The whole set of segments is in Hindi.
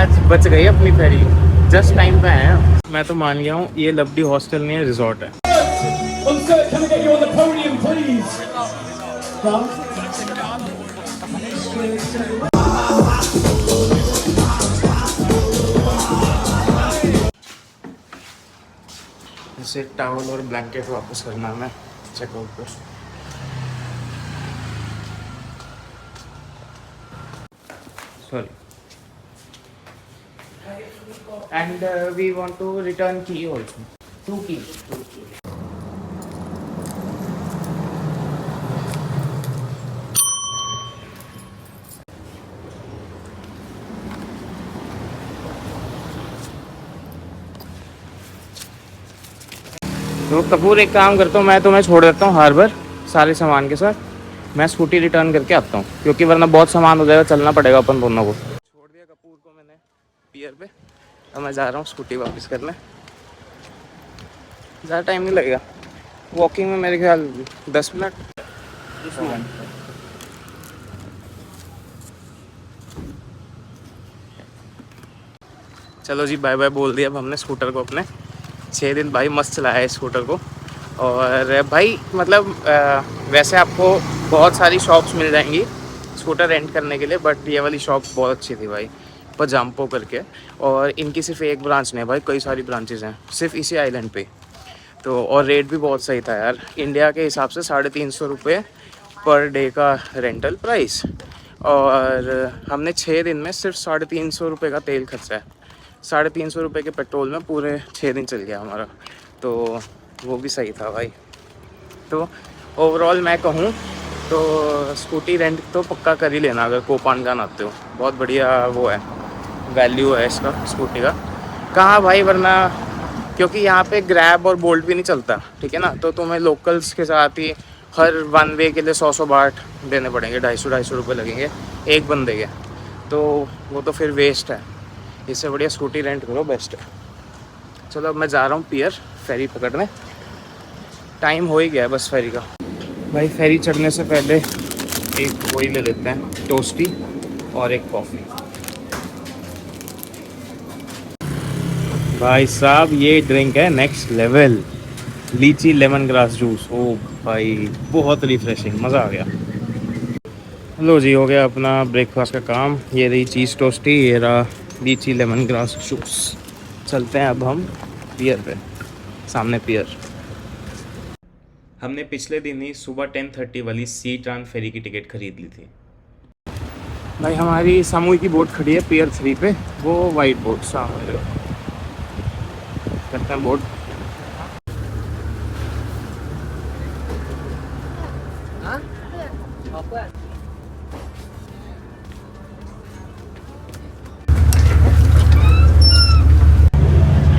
आज बच गई अपनी फेरी, जस्ट टाइम पे आए हैं। मैं तो मान गया हूँ ये लवली हॉस्टल नहीं है, रिजॉर्ट है। इसे टॉवल और ब्लैंकेट वापस करना है चेकआउट पर। Sorry. And we want to return key also, 2 key. तो कपूर एक काम करता हूँ, मैं तुम्हें छोड़ देता हूँ हार्बर सारे सामान के साथ। मैं स्कूटी रिटर्न करके आता हूँ, क्योंकि वरना बहुत सामान हो जाएगा, चलना पड़ेगा अपन दोनों को। छोड़ दिया कपूर को मैंने पियर पे, अब मैं जा रहा हूँ स्कूटी वापस करने। ज़्यादा टाइम नहीं लगेगा, वॉकिंग में मेरे ख्याल 10 मिनट। चलो जी, बाय बाय बोल दिया अब हमने स्कूटर को अपने। 6 दिन भाई मस्त चलाया है स्कूटर को। और भाई मतलब वैसे आपको बहुत सारी शॉप्स मिल जाएंगी स्कूटर रेंट करने के लिए, बट ये वाली शॉप बहुत अच्छी थी भाई, पजाम्पो करके। और इनकी सिर्फ एक ब्रांच नहीं है भाई, कई सारी ब्रांचेस हैं सिर्फ इसी आइलैंड पे। तो और रेट भी बहुत सही था यार, इंडिया के हिसाब से 350 रुपये पर डे का रेंटल प्राइस। और हमने 6 दिन में सिर्फ 350 रुपये का तेल खर्चा है। 350 रुपये के पेट्रोल में पूरे 6 दिन चल गया हमारा, तो वो भी सही था भाई। तो ओवरऑल मैं कहूँ तो स्कूटी रेंट तो पक्का कर ही लेना अगर कोपानगान आते हो, बहुत बढ़िया वो है, वैल्यू है इसका स्कूटी का। कहाँ भाई, वरना क्योंकि यहाँ पे ग्रैब और बोल्ट भी नहीं चलता, ठीक है ना, तो तुम्हें लोकल्स के साथ ही हर 1 वे के लिए 100 बाट देने पड़ेंगे, 250 रुपये लगेंगे एक बंदे के, तो वो तो फिर वेस्ट है। इससे बढ़िया स्कूटी रेंट करो, बेस्ट है। चलो अब मैं जा रहा हूँ पियर फेरी पकड़ने, टाइम हो ही गया है बस फेरी का। भाई फेरी चढ़ने से पहले एक वही ले लेते हैं, टोस्टी और एक कॉफ़ी। भाई साहब ये ड्रिंक है नेक्स्ट लेवल, लीची लेमन ग्रास जूस। ओ भाई बहुत रिफ्रेशिंग, मज़ा आ गया। लो जी, हो गया अपना ब्रेकफास्ट का काम। ये रही चीज़ टोस्टी, ये रहा लीची लेमन ग्रास जूस। चलते हैं अब हम पियर पे, सामने पियर। हमने पिछले दिन ही सुबह 10:30 वाली सी ट्रान फेरी की टिकट खरीद ली थी। भाई हमारी सामूहिक की बोट खड़ी है पियर 3 पे, वो वाइट बोट सामने करते हैं बोट।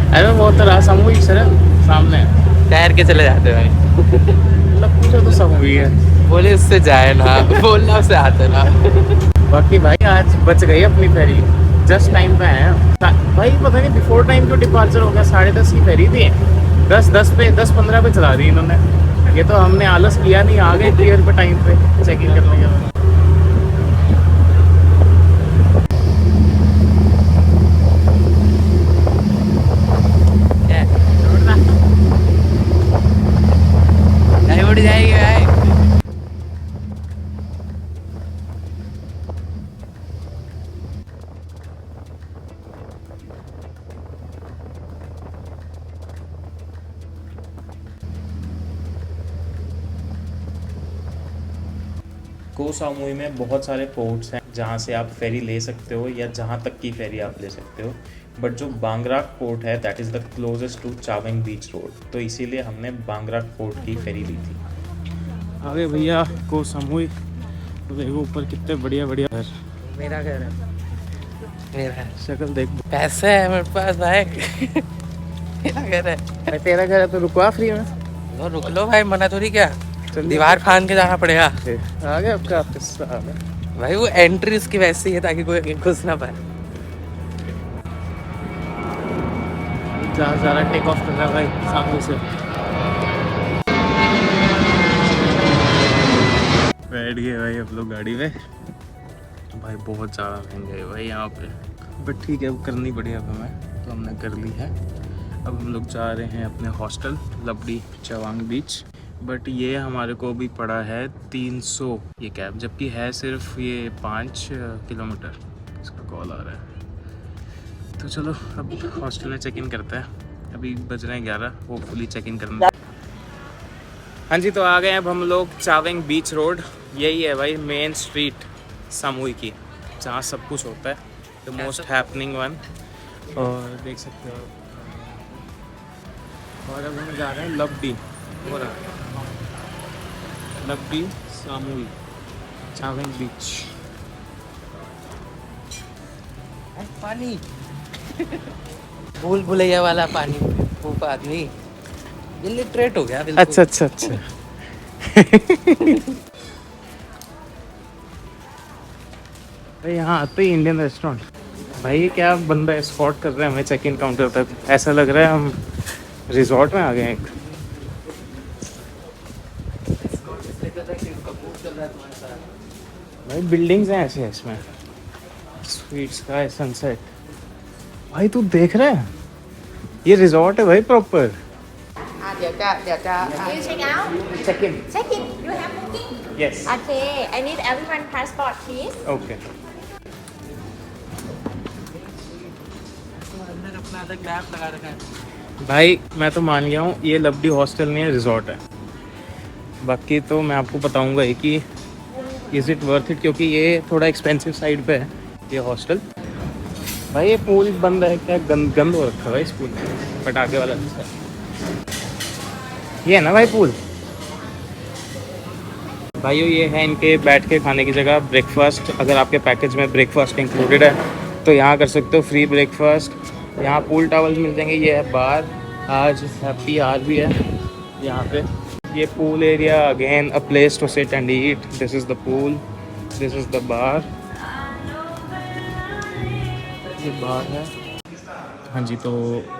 अरे वो तो रहा सामूहिक सर सामने, तैर के चले जाते भाई। मतलब पूछो तो सामूहिक है, बोले उससे जाए ना, बोलना उससे आते ना। बाकी भाई आज बच गई अपनी फेरी, जस्ट टाइम पे आए हैं भाई। पता नहीं बिफोर टाइम क्यों डिपार्चर हो गया, 10:30 की फेरी थी, 10:15 पे चला दी इन्होंने। ये तो हमने आलस किया नहीं, आ गए पियर पे टाइम पे चेकिंग करने के बाद। नहीं उड़ जाएगी भाई। को सामुई में बहुत सारे पोर्ट्स हैं जहाँ से आप फेरी ले सकते हो, या जहाँ तक की फेरी आप ले सकते हो, बट जो बांगराक पोर्ट है that is the closest to Chaweng beach road, तो इसीलिए हमने बांगराक पोर्ट की फेरी ली थी। आगे भैया को सामूहिक, तो देखो ऊपर कितने बढ़िया बढ़िया घर। मेरा घर है, मेरा है। शक्ल देख, पैसे है मेरे पास भाई। मेरा घर है। तेरा घर है तो रुकवा फ्री में। तो रुक लो भाई, मना थोड़ी क्या, चलिए। दीवार फांद के जाना पड़ेगा। आ गया आपका किस्सा आ गया। भाई वो एंट्री उसकी वैसी है ताकि कोई घुस ना पाए। जहाँ सारा टेक ऑफ करना भाई सामने से। बैठ गए भाई अब लोग गाड़ी में। भाई बहुत ज़्यादा महंगा है भाई यहाँ पे। बट ठीक है, वो करनी पड़ी अब हमें, तो हमने कर ली है। अब हम लोग जा रहे हैं अपने हॉस्टल लबडी चवांग बीच। बट ये हमारे को भी पड़ा है 300 ये कैब, जबकि है सिर्फ ये 5 किलोमीटर। इसका कॉल आ रहा है, तो चलो अब हॉस्टल में चेक इन करते हैं। अभी बज रहे हैं 11, होपफुली चेक इन करना। हाँ जी, तो आ गए अब हम लोग चावेंग बीच रोड। यही है भाई मेन स्ट्रीट सामुई की, जहाँ सब कुछ होता है, द मोस्ट हैपनिंग वन। और देख सकते हो, और अब हम जा रहे हैं लबडी, हो रहा है लबडी सामुई चावेंग बीच। पानी भूल भुलैया वाला पानी, वो आदमी इलिटरेट हो गया बिल्कुल। अच्छा अच्छा अच्छा। भाई यहाँ आते ही इंडियन रेस्टोरेंट। भाई ये क्या बंदा एस्कॉर्ट कर रहे हैं हमें चेक इन काउंटर तक, ऐसा लग रहा है हम रिजॉर्ट में आ गए हैं एक। भाई बिल्डिंग्स हैं ऐसे इसमें, स्वीट स्काई सनसेट। भाई तू देख रहा है, ये रिजॉर्ट है भाई proper. เดี๋ยวจะYou check out check in, check in you have booking yes, okay I need everyone passport please okay. अंदर अपना अलग मैप लगा रखा है। भाई मैं तो मान गया हूँ ये लबडी हॉस्टल नहीं है, रिजॉर्ट है। बाकी तो मैं आपको बताऊँगा ही कि इज़ इट वर्थ इट, क्योंकि ये थोड़ा एक्सपेंसिव साइड पे है ये हॉस्टल। भाई ये पूल बंद है क्या, गंद हो रखा है भाई इस पूल में, पटाखे वाला जैसा। ये है ना भाई पूल। भाइयों ये है इनके बैठ के खाने की जगह, ब्रेकफास्ट। अगर आपके पैकेज में ब्रेकफास्ट इंक्लूडेड है तो यहाँ कर सकते हो फ्री ब्रेकफास्ट। यहाँ पूल टावल्स मिल जाएंगे। ये है बार, आज हैप्पी आवर भी है यहाँ पे। ये pool area, again a place to sit and eat. This is the pool, this is the bar, ये बार है। हाँ जी, तो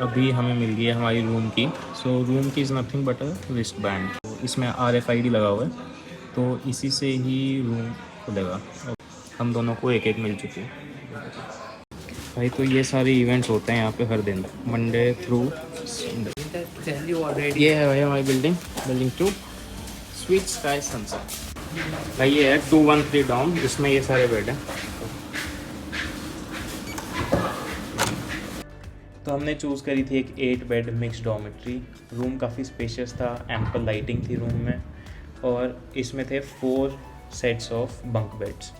अभी हमें मिल गई है हमारी रूम की। सो रूम की is nothing but a wrist band. इसमें RFID लगा हुआ है, तो इसी से ही रूम खुलेगा। हम दोनों को एक एक मिल चुकी है भाई। तो ये सारे इवेंट्स होते हैं यहाँ पे हर दिन, Monday through Sunday. Tell you already. ये है भाई हमारी बिल्डिंग 2, स्वीट स्काई सनसेट। भाई ये है 213 डाउन, जिसमें ये सारे बेड हैं। तो हमने चूज़ करी थी एक 8 बेड मिक्स डॉर्मेट्री। रूम काफ़ी स्पेशियस था, एम्पल लाइटिंग थी रूम में, और इसमें थे 4 सेट्स ऑफ बंक बेड्स।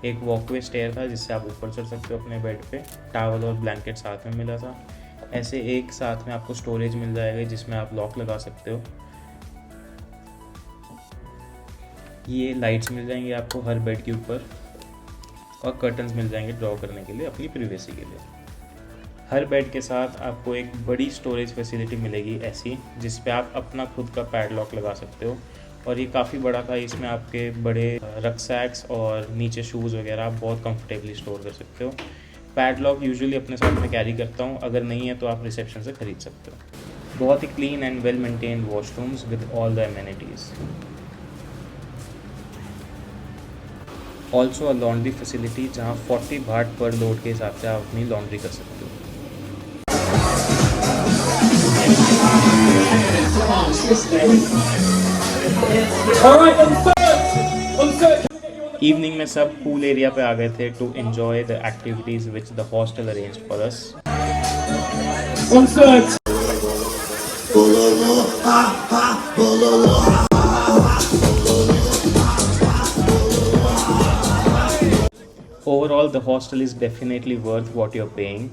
एक वॉकवे स्टेयर था जिससे आप ऊपर चढ़ सकते हो अपने बेड पे। टावल और ब्लैंकेट साथ में मिला था। ऐसे एक साथ में आपको स्टोरेज मिल जाएगा जिसमें आप लॉक लगा सकते हो। ये लाइट्स मिल जाएंगी आपको हर बेड के ऊपर, और कर्टन्स मिल जाएंगे ड्रॉ करने के लिए, अपनी प्रिवेसी के लिए। हर बेड के साथ आपको एक बड़ी स्टोरेज फैसिलिटी मिलेगी ऐसी, जिस पे आप अपना खुद का पैडलॉक लगा सकते हो। और ये काफ़ी बड़ा था, इसमें आपके बड़े रक्सैक्स और नीचे शूज़ वगैरह आप बहुत कंफर्टेबली स्टोर कर सकते हो। पैडलॉक यूजुअली अपने साथ में कैरी करता हूँ, अगर नहीं है तो आप रिसेप्शन से ख़रीद सकते हो। बहुत ही clean and well maintained washrooms with all the amenities. Also a laundry facility, जहाँ 40 बाट पर लोड के हिसाब से आप अपनी लॉन्ड्री कर सकते हो। इवनिंग में सब पूल एरिया पे आ गए थे to enjoy the activities which the hostel arrange for us. Overall the hostel is definitely worth what you are paying.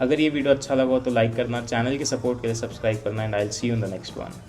अगर ये वीडियो अच्छा लगा हो तो लाइक करना, चैनल की सपोर्ट के लिए सब्सक्राइब करना, and I will see you in the next one.